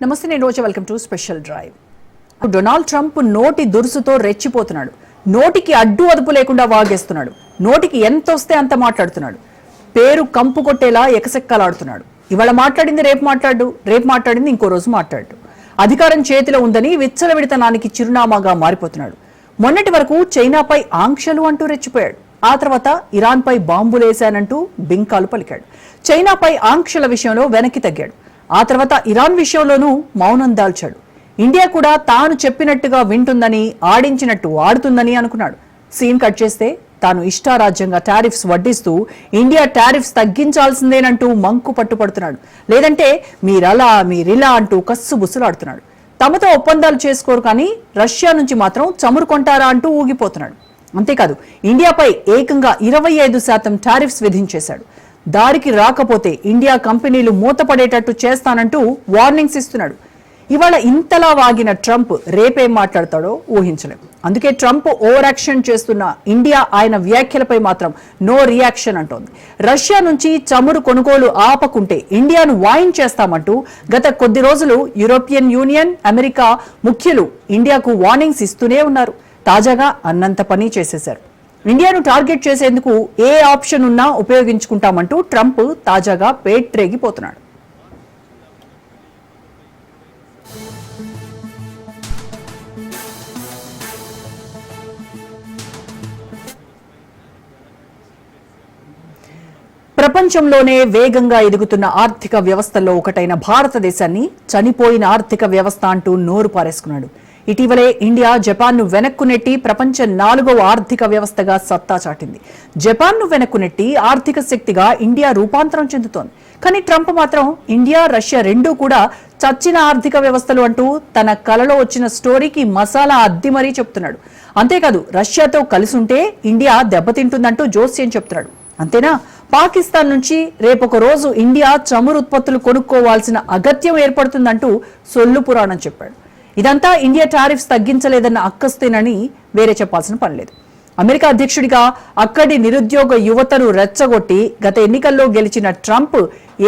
నమస్తే, నేను Roja. Welcome to special drive. Donald Trump నోటి దురుసుతో రెచ్చిపోతున్నాడు. నోటికి అడ్డు అదుపు లేకుండా వాగేస్తున్నాడు. నోటికి ఎంత వస్తే అంత మాట్లాడుతున్నాడు. పేరు కంపు కొట్టేలా ఎకసెక్కలాడుతున్నాడు. ఇవాళ మాట్లాడింది రేపు మాట్లాడింది ఇంకో రోజు మాట్లాడు. అధికారం చేతిలో ఉందని విచ్చలవిడితనానికి చిరునామాగా మారిపోతున్నాడు. మొన్నటి వరకు చైనాపై ఆంక్షలు అంటూ రెచ్చిపోయాడు. ఆ తర్వాత ఇరాన్పై బాంబులేశానంటూ బింకాలు పలికాడు. చైనాపై ఆంక్షల విషయంలో వెనక్కి తగ్గాడు. ఆ తర్వాత ఇరాన్ విషయంలోనూ మౌనం దాల్చాడు. ఇండియా కూడా తాను చెప్పినట్టుగా వింటుందని, ఆడించినట్టు ఆడుతుందని అనుకున్నాడు. సీన్ కట్ చేస్తే తాను ఇష్టారాజ్యంగా టారిఫ్స్ వడ్డిస్తూ ఇండియా టారిఫ్స్ తగ్గించాల్సిందేనంటూ మంకు పట్టుపడుతున్నాడు. లేదంటే మీరిలా అంటూ కస్సుబుస్సులాడుతున్నాడు. తమతో ఒప్పందాలు చేసుకోరు కానీ రష్యా నుంచి మాత్రం చమురు కొంటారా అంటూ ఊగిపోతున్నాడు. అంతేకాదు, ఇండియాపై ఏకంగా 25% టారిఫ్స్ విధించేశాడు. దారికి రాకపోతే ఇండియా కంపెనీలు మూతపడేటట్టు చేస్తానంటూ వార్నింగ్స్ ఇస్తున్నాడు. ఇవాళ ఇంతలా వాగిన ట్రంప్ రేపేం మాట్లాడతాడో ఊహించలేం. అందుకే ట్రంప్ ఓవర్ యాక్షన్ చేస్తున్న ఇండియా ఆయన వ్యాఖ్యలపై మాత్రం నో రియాక్షన్ అంటోంది. రష్యా నుంచి చమురు కొనుగోలు ఆపకుంటే ఇండియాను వాయించేస్తామంటూ గత కొద్ది రోజులు యూరోపియన్ యూనియన్, అమెరికా ముఖ్యులు ఇండియాకు వార్నింగ్స్ ఇస్తూనే ఉన్నారు. తాజాగా అన్నంత పని చేసేశారు. ఇండియాను టార్గెట్ చేసేందుకు ఏ ఆప్షన్ ఉన్నా ఉపయోగించుకుంటామంటూ ట్రంప్ తాజాగా పేట్రేగిపోతున్నాడు. ప్రపంచంలోనే వేగంగా ఎదుగుతున్న ఆర్థిక వ్యవస్థల్లో ఒకటైన భారతదేశాన్ని చనిపోయిన ఆర్థిక వ్యవస్థ అంటూ నోరు పారేసుకున్నాడు. ఇటీవలే ఇండియా జపాన్ను వెనక్కు నెట్టి ప్రపంచ 4వ ఆర్థిక వ్యవస్థగా సత్తా చాటింది. జపాన్ను వెనక్కు నెట్టి ఆర్థిక శక్తిగా ఇండియా రూపాంతరం చెందుతోంది. కానీ ట్రంప్ మాత్రం ఇండియా, రష్యా రెండూ కూడా చచ్చిన ఆర్థిక వ్యవస్థలు అంటూ తన కలలో వచ్చిన స్టోరీకి మసాలా అద్ది మరీ చెప్తున్నాడు. అంతేకాదు, రష్యాతో కలిసుంటే ఇండియా దెబ్బతింటుందంటూ జోస్యం చెప్తున్నాడు. అంతేనా, పాకిస్తాన్ నుంచి రేపొక రోజు ఇండియా చమురు ఉత్పత్తులు కొనుక్కోవాల్సిన అగత్యం ఏర్పడుతుందంటూ సొల్లు పురాణం చెప్పాడు. ఇదంతా ఇండియా టారిఫ్స్ తగ్గించలేదన్న అక్కస్తేనని వేరే చెప్పాల్సిన పనిలేదు. అమెరికా అధ్యక్షుడిగా అక్కడి నిరుద్యోగ యువతను రెచ్చగొట్టి గత ఎన్నికల్లో గెలిచిన ట్రంప్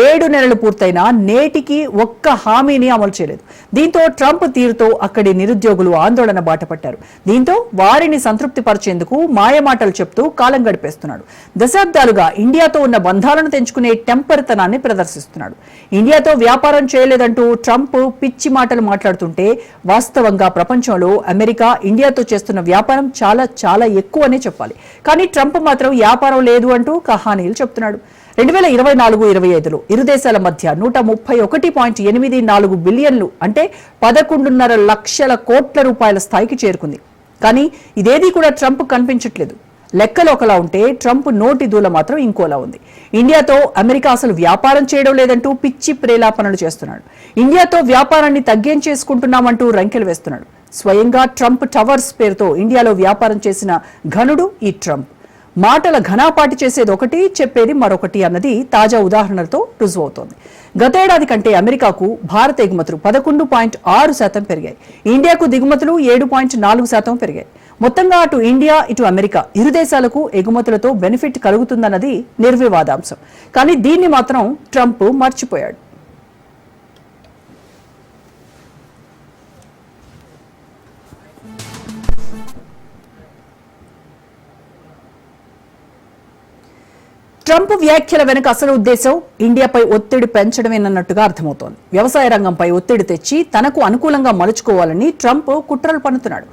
7 నెలలు పూర్తయినా నేటికి ఒక్క హామీని అమలు చేయలేదు. దీంతో ట్రంప్ తీరుతో అక్కడి నిరుద్యోగులు ఆందోళన బాటపట్టారు. దీంతో వారిని సంతృప్తి పరిచేందుకు మాయమాటలు చెప్తూ కాలం గడిపేస్తున్నాడు. దశాబ్దాలుగా ఇండియాతో ఉన్న బంధాలను తెంచుకునే టెంపర్తనాన్ని ప్రదర్శిస్తున్నాడు. ఇండియాతో వ్యాపారం చేయలేదంటూ ట్రంప్ పిచ్చి మాటలు మాట్లాడుతుంటే వాస్తవంగా ప్రపంచంలో అమెరికా ఇండియాతో చేస్తున్న వ్యాపారం చాలా చాలా ఎక్కువనే చెప్పాలి. కానీ ట్రంప్ మాత్రం వ్యాపారం లేదు అంటూ కహానీలు చెప్తున్నాడు. 2024-25లో ఇరు దేశాల మధ్య 131.84 బిలియన్లు అంటే 11.5 లక్షల కోట్ల రూపాయల స్థాయికి చేరుకుంది. కానీ ఇదేదీ కూడా ట్రంప్ కనిపించట్లేదు. లెక్కలు ఒకలా ఉంటే ట్రంప్ నోటి దూల మాత్రం ఇంకోలా ఉంది. ఇండియాతో అమెరికా అసలు వ్యాపారం చేయడం లేదంటూ పిచ్చి ప్రేలాపనలు చేస్తున్నాడు. ఇండియాతో వ్యాపారాన్ని తగ్గించేసుకుంటున్నామంటూ రంకెలు వేస్తున్నాడు. స్వయంగా ట్రంప్ టవర్స్ పేరుతో ఇండియాలో వ్యాపారం చేసిన ఘనుడు ఈ ట్రంప్. మాటల ఘనాపాటి చేసేది ఒకటి, చెప్పేది మరొకటి అన్నది తాజా ఉదాహరణలతో రుజువవుతోంది. గతేడాది కంటే అమెరికాకు భారత ఎగుమతులు 11.6% పెరిగాయి. ఇండియాకు దిగుమతులు 7.4% పెరిగాయి. మొత్తంగా అటు ఇండియా, ఇటు అమెరికా ఇరు దేశాలకు ఎగుమతులతో బెనిఫిట్ కలుగుతుందన్నది నిర్వివాదాంశం. కానీ దీన్ని మాత్రం ట్రంప్ మర్చిపోయాడు. ట్రంప్ వ్యాఖ్యల వెనుక అసలు ఉద్దేశం ఇండియాపై ఒత్తిడి పెంచడమేనన్నట్టుగా అర్థమవుతోంది. వ్యవసాయ రంగంపై ఒత్తిడి తెచ్చి తనకు అనుకూలంగా మలుచుకోవాలని ట్రంప్ కుట్రలు పన్నుతున్నాడు.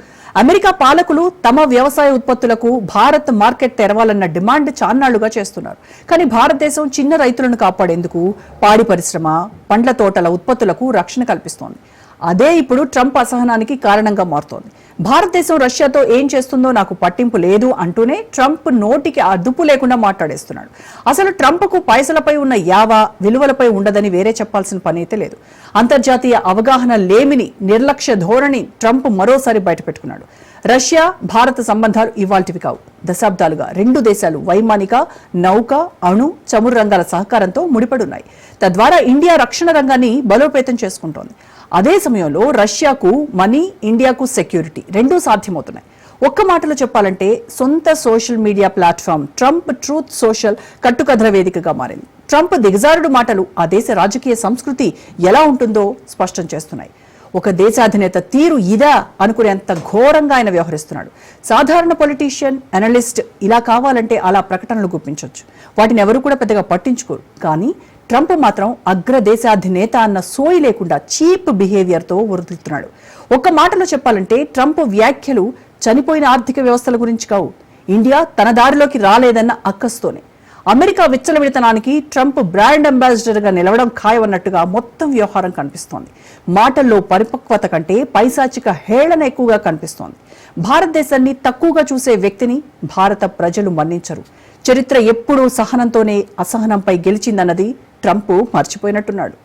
అమెరికా పాలకులు తమ వ్యవసాయ ఉత్పత్తులకు భారత్ మార్కెట్ తెరవాలన్న డిమాండ్ చాన్నాళ్లుగా చేస్తున్నారు. కానీ భారతదేశం చిన్న రైతులను కాపాడేందుకు పాడి పరిశ్రమ, పండ్ల తోటల ఉత్పత్తులకు రక్షణ కల్పిస్తోంది. అదే ఇప్పుడు ట్రంప్ అసహనానికి కారణంగా మారుతోంది. భారతదేశం రష్యాతో ఏం చేస్తుందో నాకు పట్టింపు లేదు అంటూనే ట్రంప్ నోటికి అదుపు లేకుండా మాట్లాడేస్తున్నాడు. అసలు ట్రంప్కు పైసలపై ఉన్న విలువలపై ఉండదని వేరే చెప్పాల్సిన పని అయితే లేదు. అంతర్జాతీయ అవగాహన లేమిని, నిర్లక్ష్య ధోరణి ట్రంప్ మరోసారి బయటపెట్టుకున్నాడు. రష్యా, భారత సంబంధాలు ఇవాల్టివి కావు. దశాబ్దాలుగా రెండు దేశాలు వైమానిక, నౌక, అణు, చమురు రంగాల సహకారంతో ముడిపడున్నాయి. తద్వారా ఇండియా రక్షణ రంగాన్ని బలోపేతం చేసుకుంటోంది. అదే సమయంలో రష్యాకు మనీ, ఇండియాకు సెక్యూరిటీ రెండూ సాధ్యమవుతున్నాయి. ఒక్క మాటలో చెప్పాలంటే సొంత social media platform Trump Truth Social కట్టుకథల వేదికగా మారింది. ట్రంప్ దిగజారుడు మాటలు ఆ దేశ రాజకీయ సంస్కృతి ఎలా ఉంటుందో స్పష్టం చేస్తున్నాయి. ఒక దేశాధినేత తీరు ఇదా అనుకునేంత ఘోరంగా ఆయన వ్యవహరిస్తున్నాడు. సాధారణ పొలిటీషియన్, అనలిస్ట్ ఇలా కావాలంటే అలా ప్రకటనలు గుప్పించవచ్చు. వాటిని ఎవరు కూడా పెద్దగా పట్టించుకోరు. కానీ ట్రంప్ మాత్రం అగ్రదేశాధినేత అన్న సోయి లేకుండా చీప్ బిహేవియర్తో ఉరుతున్నాడు. ఒక్క మాటలో చెప్పాలంటే ట్రంప్ వ్యాఖ్యలు చనిపోయిన ఆర్థిక వ్యవస్థల గురించి కావు, ఇండియా తన దారిలోకి రాలేదన్న అక్కస్తోనే. అమెరికా విచ్చలవిడతనానికి ట్రంప్ బ్రాండ్ అంబాసిడర్గా నిలవడం ఖాయమన్నట్టుగా మొత్తం వ్యవహారం కనిపిస్తోంది. మాటల్లో పరిపక్వత కంటే పైశాచిక హేళన ఎక్కువగా కనిపిస్తోంది. భారతదేశాన్ని తక్కువగా చూసే వ్యక్తిని భారత ప్రజలు మన్నించరు. చరిత్ర ఎప్పుడూ సహనంతోనే అసహనంపై గెలిచిందన్నది ట్రంప్ మర్చిపోయినట్టున్నాడు.